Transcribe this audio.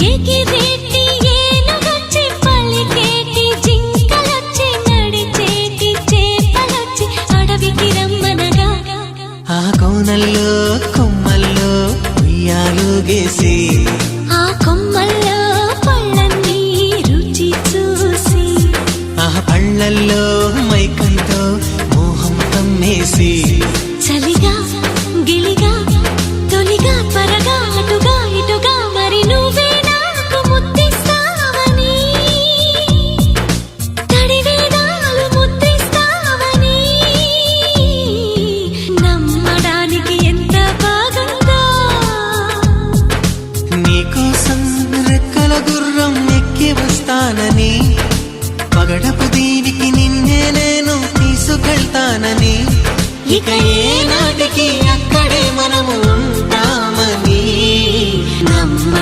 ఎగిరేటి ఏనుగొచ్చి పలికేటి జింకలొచ్చి నడిచేటి చేపలొచ్చి అడవికి రమ్మనగా ఆ కోనల్లో కొమ్మల్లో ఉయ్యాలుగేసి ఆ కొమ్మల్లో పళ్ళన్నీ రుచి చూసి ఆ పళ్ళల్లో మైకంతో మోహం కమ్మేసి చలిగా గిలిగా తొలిగా త్వరగా అటుగా ఇటుగా మరి నువ్వే నాకు ముద్దిస్తావని తడివేదాలు ముద్రిస్తావని నమ్మడానికి ఎంత బాగుందో నీకోసం రెక్కల గుర్రం ఎక్కి వస్తానని పగడపు దీనికి నిన్నే నేను తీసుకెళ్తానని ఇక ఏ నాటికి